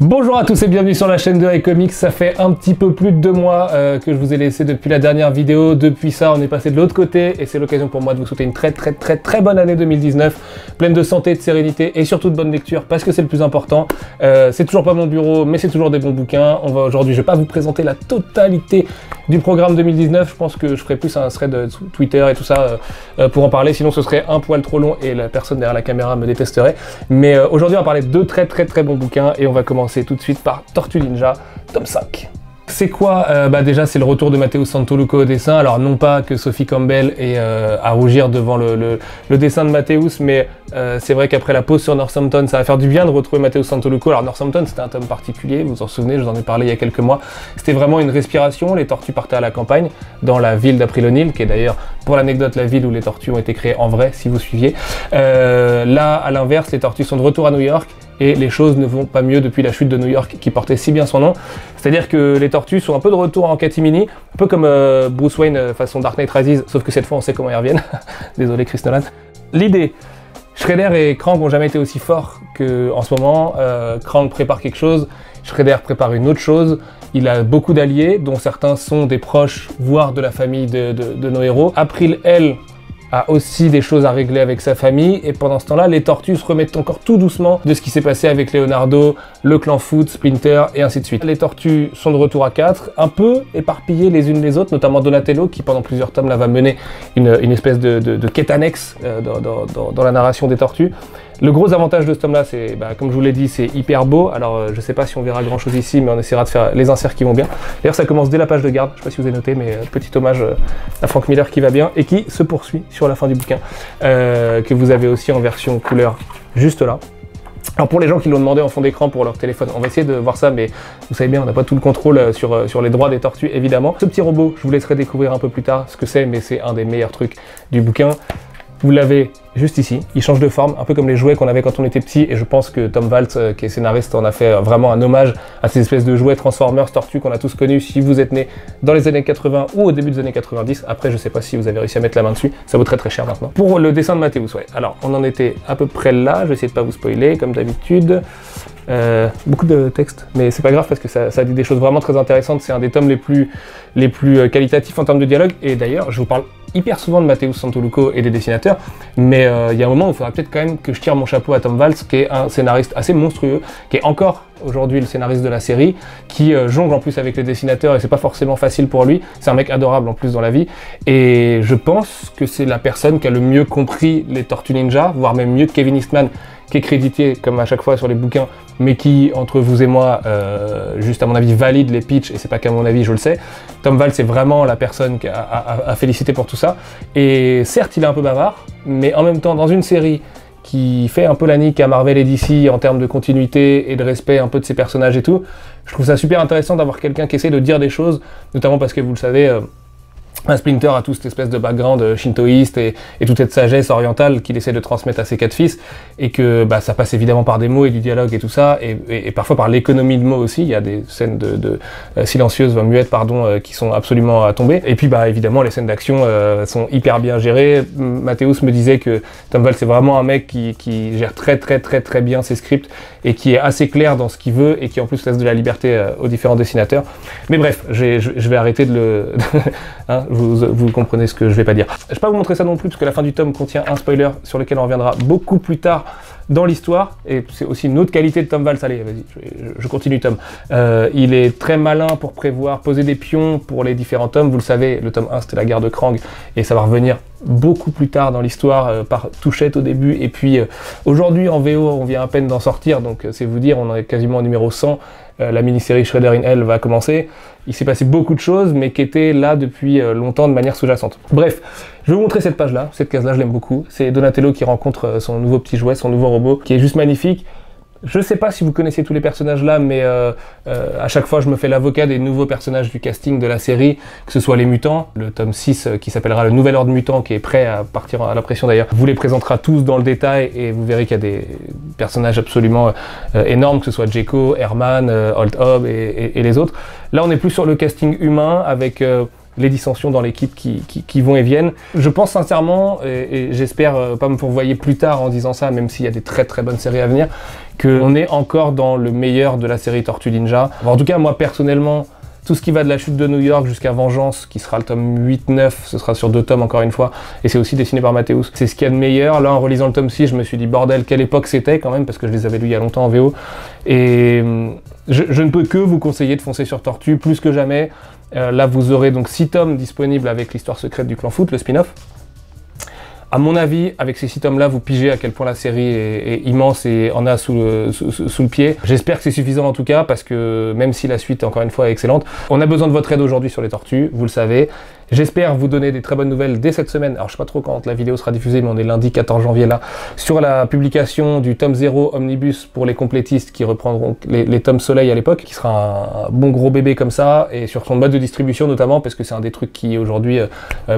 Bonjour à tous et bienvenue sur la chaîne de iComics. Ça fait un petit peu plus de 2 mois que je vous ai laissé depuis la dernière vidéo. Depuis ça, on est passé de l'autre côté et c'est l'occasion pour moi de vous souhaiter une très bonne année 2019, pleine de santé, de sérénité et surtout de bonne lecture parce que c'est le plus important. C'est toujours pas mon bureau, mais c'est toujours des bons bouquins. Aujourd'hui, je vais pas vous présenter la totalité du programme 2019. Je pense que je ferai plus un thread de Twitter et tout ça pour en parler. Sinon, ce serait un poil trop long et la personne derrière la caméra me détesterait. Mais aujourd'hui, on va parler de 2 très bons bouquins et on va commencer tout de suite par Tortue Ninja, tome 5. C'est quoi déjà c'est le retour de Matteo Santolouco au dessin. Alors non pas que Sophie Campbell est à rougir devant le dessin de Matteus, mais c'est vrai qu'après la pause sur Northampton, ça va faire du bien de retrouver Matteo Santolouco. Alors Northampton c'était un tome particulier, vous vous en souvenez, je vous en ai parlé il y a quelques mois. C'était vraiment une respiration, les tortues partaient à la campagne, dans la ville d'April O'Neil, qui est d'ailleurs, pour l'anecdote, la ville où les tortues ont été créées en vrai, si vous suiviez. Là, à l'inverse, les tortues sont de retour à New York, et les choses ne vont pas mieux depuis la chute de New York qui portait si bien son nom. C'est-à-dire que les tortues sont un peu de retour en catimini, un peu comme Bruce Wayne façon Dark Knight Rises, sauf que cette fois on sait comment ils reviennent. Désolé Chris Nolan. L'idée, Shredder et Krang n'ont jamais été aussi forts qu'en ce moment. Krang prépare quelque chose, Shredder prépare une autre chose. Il a beaucoup d'alliés, dont certains sont des proches, voire de la famille de nos héros. April, elle, a aussi des choses à régler avec sa famille, et pendant ce temps-là, les tortues se remettent encore tout doucement de ce qui s'est passé avec Leonardo, le clan Foot, Splinter, et ainsi de suite. Les tortues sont de retour à 4, un peu éparpillées les unes les autres, notamment Donatello, qui pendant plusieurs tomes là va mener une espèce de quête annexe dans la narration des tortues. Le gros avantage de ce tome-là, c'est, comme je vous l'ai dit, c'est hyper beau. Alors, je sais pas si on verra grand-chose ici, mais on essaiera de faire les inserts qui vont bien. D'ailleurs, ça commence dès la page de garde. Je sais pas si vous avez noté, mais petit hommage à Frank Miller qui va bien et qui se poursuit sur la fin du bouquin, que vous avez aussi en version couleur juste là. Alors pour les gens qui l'ont demandé en fond d'écran pour leur téléphone, on va essayer de voir ça, mais vous savez bien, on n'a pas tout le contrôle sur les droits des tortues, évidemment. Ce petit robot, je vous laisserai découvrir un peu plus tard ce que c'est, mais c'est un des meilleurs trucs du bouquin. Vous l'avez juste ici, il change de forme, un peu comme les jouets qu'on avait quand on était petit, et je pense que Tom Waltz, qui est scénariste, en a fait vraiment un hommage à ces espèces de jouets Transformers, tortues qu'on a tous connus si vous êtes né dans les années 80 ou au début des années 90. Après, je sais pas si vous avez réussi à mettre la main dessus, ça vaut très cher maintenant. Pour le dessin de Matteus, ouais. Alors, on en était à peu près là, je vais essayer de pas vous spoiler, comme d'habitude. Beaucoup de texte, mais c'est pas grave parce que ça dit des choses vraiment très intéressantes. C'est un des tomes les plus qualitatifs en termes de dialogue, et d'ailleurs, je vous parle hyper souvent de Matteo Santolouco et des dessinateurs, mais il y a un moment où il faudra peut-être quand même que je tire mon chapeau à Tom Waltz, qui est un scénariste assez monstrueux, qui est encore aujourd'hui le scénariste de la série, qui jongle en plus avec les dessinateurs, et c'est pas forcément facile pour lui. C'est un mec adorable en plus dans la vie, et je pense que c'est la personne qui a le mieux compris les Tortues Ninja, voire même mieux que Kevin Eastman, qui est crédité comme à chaque fois sur les bouquins, mais qui, entre vous et moi, juste à mon avis, valide les pitchs, et c'est pas qu'à mon avis, je le sais. Tom Waltz est vraiment la personne à féliciter pour tout ça, et certes il est un peu bavard, mais en même temps dans une série qui fait un peu la nique à Marvel et DC en termes de continuité et de respect un peu de ses personnages et tout, je trouve ça super intéressant d'avoir quelqu'un qui essaie de dire des choses, notamment parce que vous le savez, un Splinter a tout cette espèce de background shintoïste et toute cette sagesse orientale qu'il essaie de transmettre à ses 4 fils, et que ça passe évidemment par des mots et du dialogue et tout ça, et parfois par l'économie de mots aussi. Il y a des scènes silencieuses, muettes pardon, qui sont absolument à tomber, et puis évidemment les scènes d'action sont hyper bien gérées. Matteus me disait que Tom Waltz c'est vraiment un mec qui gère très bien ses scripts, et qui est assez clair dans ce qu'il veut, et qui en plus laisse de la liberté aux différents dessinateurs. Mais bref, je vais arrêter de le... hein, vous comprenez ce que je vais pas dire. Je vais pas vous montrer ça non plus, parce que la fin du tome contient un spoiler sur lequel on reviendra beaucoup plus tard dans l'histoire, et c'est aussi une autre qualité de Tom Waltz. Allez, vas-y, je continue Tom. Il est très malin pour prévoir, poser des pions pour les différents tomes. Vous le savez, le tome 1 c'était la guerre de Krang, et ça va revenir beaucoup plus tard dans l'histoire, par touchette au début, et puis aujourd'hui en VO on vient à peine d'en sortir, donc c'est vous dire, on est quasiment au numéro 100. La mini-série Shredder in Hell va commencer. Il s'est passé beaucoup de choses, mais qui étaient là depuis longtemps de manière sous-jacente. Bref, je vais vous montrer cette page-là. Cette case-là, je l'aime beaucoup. C'est Donatello qui rencontre son nouveau petit jouet, son nouveau robot, qui est juste magnifique. Je sais pas si vous connaissez tous les personnages là, mais à chaque fois je me fais l'avocat des nouveaux personnages du casting de la série, que ce soit les mutants, le tome 6 qui s'appellera le Nouvel Ordre Mutant, qui est prêt à partir à l'impression d'ailleurs, vous les présentera tous dans le détail, et vous verrez qu'il y a des personnages absolument énormes, que ce soit Gecko, Herman, Old Hob et les autres. Là on est plus sur le casting humain, avec les dissensions dans l'équipe qui vont et viennent. Je pense sincèrement, et j'espère pas me fourvoyer plus tard en disant ça, même s'il y a des très très bonnes séries à venir, qu'on est encore dans le meilleur de la série Tortue Ninja. Enfin, en tout cas, moi personnellement, tout ce qui va de la chute de New York jusqu'à Vengeance, qui sera le tome 8-9, ce sera sur 2 tomes encore une fois, et c'est aussi dessiné par Mathéus. C'est ce qu'il y a de meilleur. Là, en relisant le tome 6, je me suis dit, bordel, quelle époque c'était quand même, parce que je les avais lus il y a longtemps en VO. Et je ne peux que vous conseiller de foncer sur Tortue, plus que jamais. Là, vous aurez donc 6 tomes disponibles avec l'histoire secrète du clan Foot, le spin-off. À mon avis, avec ces 6 tomes-là, vous pigez à quel point la série est immense et en a sous le pied. J'espère que c'est suffisant en tout cas, parce que même si la suite, encore une fois, est excellente, on a besoin de votre aide aujourd'hui sur les tortues, vous le savez. J'espère vous donner des très bonnes nouvelles dès cette semaine. Alors je sais pas trop quand la vidéo sera diffusée, mais on est lundi 14 janvier là, sur la publication du tome 0 Omnibus pour les complétistes qui reprendront les tomes Soleil à l'époque, qui sera un bon gros bébé comme ça, et sur son mode de distribution notamment, parce que c'est un des trucs qui aujourd'hui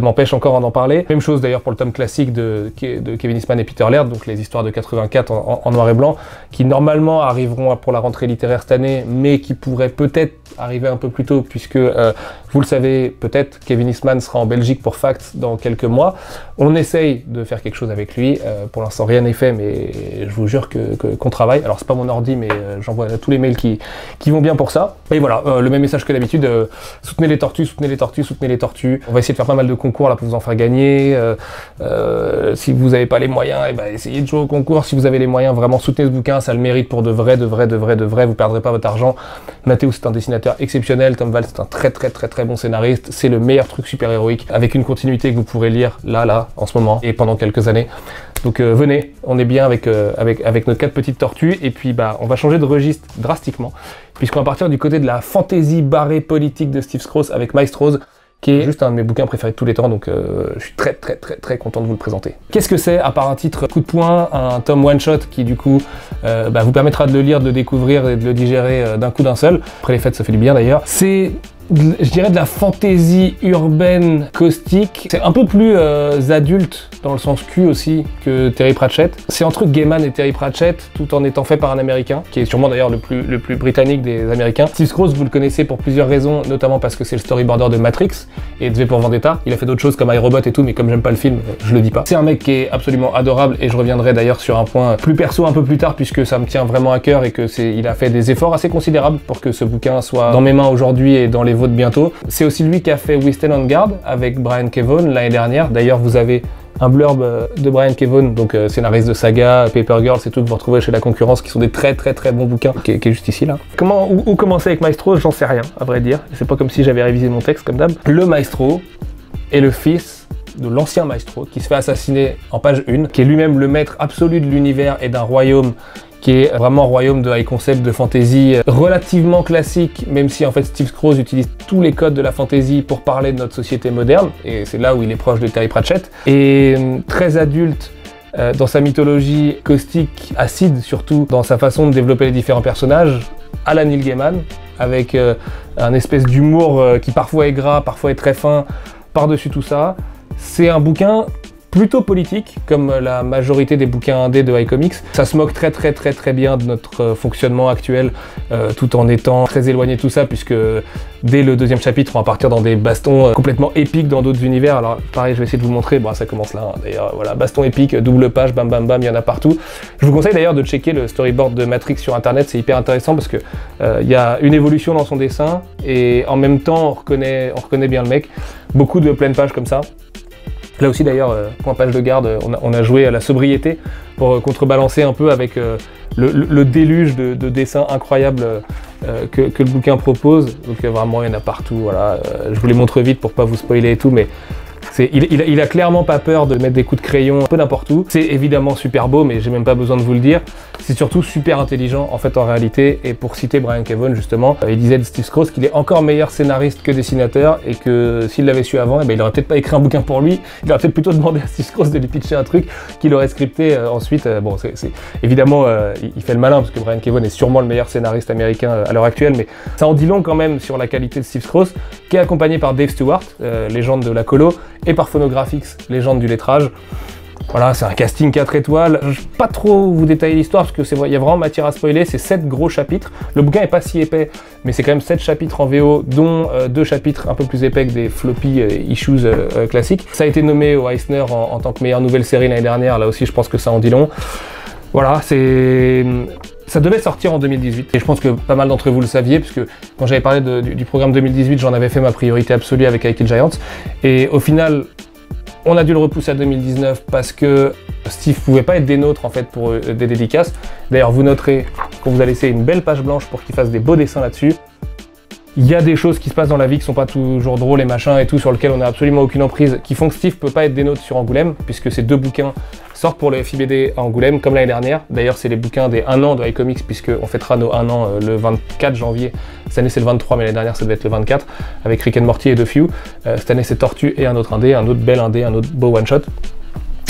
m'empêche encore d'en parler. Même chose d'ailleurs pour le tome classique de Kevin Eastman et Peter Laird, donc les histoires de 84 en noir et blanc, qui normalement arriveront pour la rentrée littéraire cette année, mais qui pourraient peut-être arriver un peu plus tôt, puisque vous le savez peut-être, Kevin Eastman sera en Belgique pour Fact dans quelques mois. On essaye de faire quelque chose avec lui. Pour l'instant, rien n'est fait, mais je vous jure qu'on travaille. Alors, c'est pas mon ordi, mais j'envoie tous les mails qui vont bien pour ça. Et voilà, le même message que d'habitude. Soutenez les tortues, soutenez les tortues, soutenez les tortues. On va essayer de faire pas mal de concours là pour vous en faire gagner. Si vous n'avez pas les moyens, eh ben, essayez de jouer au concours. Si vous avez les moyens, vraiment soutenez ce bouquin. Ça le mérite pour de vrai. Vous perdrez pas votre argent. Mathéus, c'est un dessinateur exceptionnel. Tom Valls, c'est un très bon scénariste. C'est le meilleur truc super-héroïque avec une continuité que vous pourrez lire là, en ce moment et pendant quelques années. Donc venez, on est bien avec nos 4 petites tortues, et puis bah on va changer de registre drastiquement, puisqu'on va partir du côté de la fantaisie barrée politique de Steve Skroce avec Maestros, qui est juste un de mes bouquins préférés de tous les temps, donc je suis très content de vous le présenter. Qu'est-ce que c'est, à part un titre coup de poing, un tome one-shot qui du coup vous permettra de le lire, de le découvrir et de le digérer d'un coup d'un seul. Après les fêtes, ça fait du bien d'ailleurs. C'est, je dirais, de la fantaisie urbaine caustique. C'est un peu plus adulte, dans le sens cul aussi, que Terry Pratchett. C'est entre Gaiman et Terry Pratchett, tout en étant fait par un Américain, qui est sûrement d'ailleurs le plus britannique des Américains. Steve Skroce, vous le connaissez pour plusieurs raisons, notamment parce que c'est le storyboarder de Matrix et de V pour Vendetta. Il a fait d'autres choses comme iRobot et tout, mais comme j'aime pas le film, je le dis pas. C'est un mec qui est absolument adorable, et je reviendrai d'ailleurs sur un point plus perso un peu plus tard, puisque ça me tient vraiment à cœur et que il a fait des efforts assez considérables pour que ce bouquin soit dans mes mains aujourd'hui et dans les vôtres bientôt. C'est aussi lui qui a fait We Stand on Guard avec Brian Kevough l'année dernière. D'ailleurs, vous avez un blurb de Brian Kevough, donc scénariste de Saga, Paper Girls et tout, que vous retrouvez chez La Concurrence, qui sont des très bons bouquins, qui est juste ici là. Où commencer avec Maestro, j'en sais rien, à vrai dire. C'est pas comme si j'avais révisé mon texte comme d'hab. Le Maestro est le fils de l'ancien Maestro, qui se fait assassiner en page 1, qui est lui-même le maître absolu de l'univers et d'un royaume qui est vraiment un royaume de high concept, de fantasy relativement classique, même si en fait Steve Skroce utilise tous les codes de la fantasy pour parler de notre société moderne, et c'est là où il est proche de Terry Pratchett, et très adulte dans sa mythologie caustique, acide surtout, dans sa façon de développer les différents personnages, à la Neil Gaiman, avec un espèce d'humour qui parfois est gras, parfois est très fin, par-dessus tout ça. C'est un bouquin plutôt politique, comme la majorité des bouquins indés de iComics. Ça se moque très bien de notre fonctionnement actuel, tout en étant très éloigné de tout ça, puisque dès le 2e chapitre, on va partir dans des bastons complètement épiques dans d'autres univers. Alors pareil, je vais essayer de vous montrer, bon ça commence là, hein. D'ailleurs voilà, baston épique, double page, bam bam bam, il y en a partout. Je vous conseille d'ailleurs de checker le storyboard de Matrix sur internet, c'est hyper intéressant parce que il y a une évolution dans son dessin, et en même temps on reconnaît bien le mec. Beaucoup de pleines pages comme ça. Là aussi d'ailleurs, point page de garde, on a joué à la sobriété pour contrebalancer un peu avec le déluge de dessins incroyables que le bouquin propose. Donc vraiment il y en a partout, voilà. Je vous les montre vite pour pas vous spoiler et tout, mais il a clairement pas peur de mettre des coups de crayon un peu n'importe où. C'est évidemment super beau, mais j'ai même pas besoin de vous le dire. C'est surtout super intelligent en fait en réalité, et pour citer Brian Kevough justement, il disait de Steve Skroce qu'il est encore meilleur scénariste que dessinateur, et que s'il l'avait su avant, eh ben, il aurait peut-être pas écrit un bouquin pour lui, il aurait peut-être plutôt demandé à Steve Skroce de lui pitcher un truc qu'il aurait scripté ensuite. Bon, évidemment, il fait le malin, parce que Brian Kevough est sûrement le meilleur scénariste américain à l'heure actuelle, mais ça en dit long quand même sur la qualité de Steve Skroce, qui est accompagné par Dave Stewart, légende de la colo, et par Phonographix, légende du lettrage. Voilà, c'est un casting 4 étoiles. Je ne vais pas trop vous détailler l'histoire parce que il y a vraiment matière à spoiler. C'est 7 gros chapitres. Le bouquin est pas si épais, mais c'est quand même 7 chapitres en VO, dont 2 chapitres un peu plus épais que des floppy issues classiques. Ça a été nommé au Eisner en tant que meilleure nouvelle série l'année dernière. Là aussi, je pense que ça en dit long. Voilà, ça devait sortir en 2018 et je pense que pas mal d'entre vous le saviez puisque quand j'avais parlé du programme 2018, j'en avais fait ma priorité absolue avec I Kill Giants et au final, on a dû le repousser à 2019 parce que Steve pouvait pas être des nôtres en fait pour des dédicaces. D'ailleurs, vous noterez qu'on vous a laissé une belle page blanche pour qu'il fasse des beaux dessins là-dessus. Il y a des choses qui se passent dans la vie qui sont pas toujours drôles et machin et tout sur lesquelles on n'a absolument aucune emprise qui font que Steve peut pas être des nôtres sur Angoulême puisque ces 2 bouquins sortent pour le FIBD à Angoulême comme l'année dernière. D'ailleurs, c'est les bouquins des 1 an de iComics puisqu'on fêtera nos 1 an le 24 janvier. Cette année, c'est le 23, mais l'année dernière, ça devait être le 24 avec Rick and Morty et The Few. Cette année, c'est Tortue et un autre indé, un autre bel indé, un autre beau one-shot.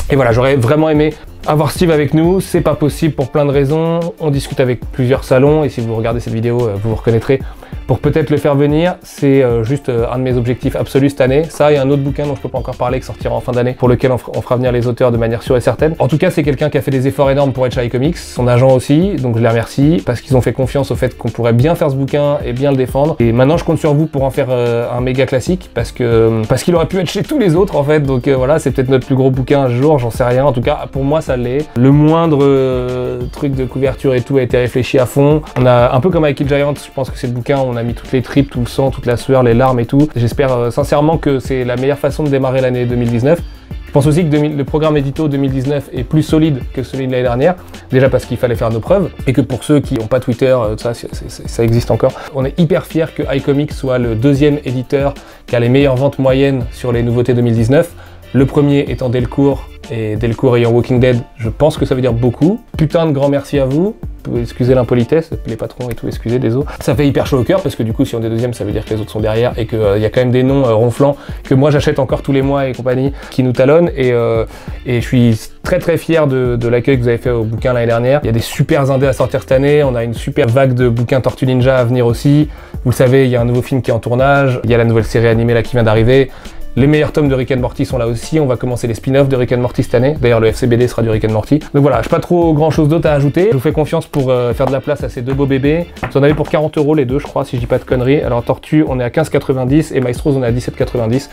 Et voilà, j'aurais vraiment aimé avoir Steve avec nous, c'est pas possible pour plein de raisons. On discute avec plusieurs salons et si vous regardez cette vidéo, vous vous reconnaîtrez. Pour peut-être le faire venir, c'est juste un de mes objectifs absolus cette année. Ça et un autre bouquin dont je peux pas encore parler qui sortira en fin d'année, pour lequel on fera venir les auteurs de manière sûre et certaine. En tout cas, c'est quelqu'un qui a fait des efforts énormes pour être chez iComics, son agent aussi, donc je les remercie parce qu'ils ont fait confiance au fait qu'on pourrait bien faire ce bouquin et bien le défendre. Et maintenant, je compte sur vous pour en faire un méga classique parce qu'il aurait pu être chez tous les autres en fait. Donc voilà, c'est peut-être notre plus gros bouquin un jour, j'en sais rien. En tout cas, pour moi, ça l'est. Le moindre truc de couverture et tout a été réfléchi à fond. On a un peu comme I Kill Giants, je pense que c'est le bouquin où on a mis toutes les tripes, tout le sang, toute la sueur, les larmes et tout. J'espère sincèrement que c'est la meilleure façon de démarrer l'année 2019. Je pense aussi que le programme édito 2019 est plus solide que celui de l'année dernière, déjà parce qu'il fallait faire nos preuves, et que pour ceux qui n'ont pas Twitter, ça existe encore. On est hyper fiers que iComics soit le 2e éditeur qui a les meilleures ventes moyennes sur les nouveautés 2019. Le premier étant Delcourt, et Delcourt ayant Walking Dead, je pense que ça veut dire beaucoup. Putain de grand merci à vous. Vous pouvez excuser l'impolitesse, les patrons et tout, excusez, désolé. Ça fait hyper chaud au cœur parce que du coup, si on est 2e, ça veut dire que les autres sont derrière et qu'il y a quand même des noms ronflants que moi j'achète encore tous les mois et compagnie qui nous talonnent. Et je suis très fier de l'accueil que vous avez fait au bouquin l'année dernière. Il y a des super indés à sortir cette année, on a une super vague de bouquins Tortue Ninja à venir aussi. Vous le savez, il y a un nouveau film qui est en tournage, il y a la nouvelle série animée là qui vient d'arriver. Les meilleurs tomes de Rick and Morty sont là aussi, on va commencer les spin-offs de Rick and Morty cette année. D'ailleurs, le FCBD sera du Rick and Morty. Donc voilà, je n'ai pas trop grand chose d'autre à ajouter. Je vous fais confiance pour faire de la place à ces 2 beaux bébés. Vous en avez pour 40 € les deux, je crois, si je dis pas de conneries. Alors Tortue, on est à 15,90 et Maestros, on est à 17,90.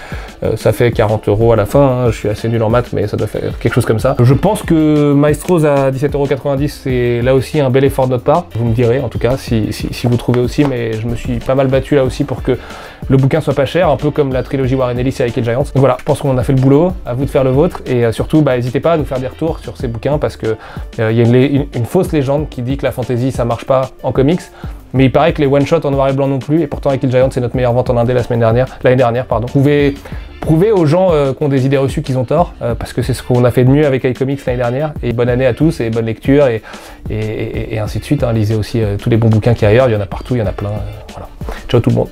Ça fait 40 € à la fin, hein. Je suis assez nul en maths, mais ça doit faire quelque chose comme ça. Je pense que Maestros à 17,90 €, c'est là aussi un bel effort de notre part. Vous me direz, en tout cas, si vous trouvez aussi, mais je me suis pas mal battu là aussi pour que le bouquin soit pas cher, un peu comme la trilogie Warren Ellis et I Kill Giants. Donc voilà, je pense qu'on a fait le boulot, à vous de faire le vôtre, et surtout, n'hésitez pas à nous faire des retours sur ces bouquins, parce que y a une fausse légende qui dit que la fantasy ça marche pas en comics, mais il paraît que les one-shots en noir et blanc non plus, et pourtant I Kill Giants c'est notre meilleure vente en indé l'année dernière, pardon. Vous pouvez prouver aux gens qui ont des idées reçues qu'ils ont tort, parce que c'est ce qu'on a fait de mieux avec iComics l'année dernière, et bonne année à tous, et bonne lecture, et ainsi de suite, hein. Lisez aussi tous les bons bouquins qu'il y a ailleurs, il y en a partout, il y en a plein, voilà. Ciao tout le monde.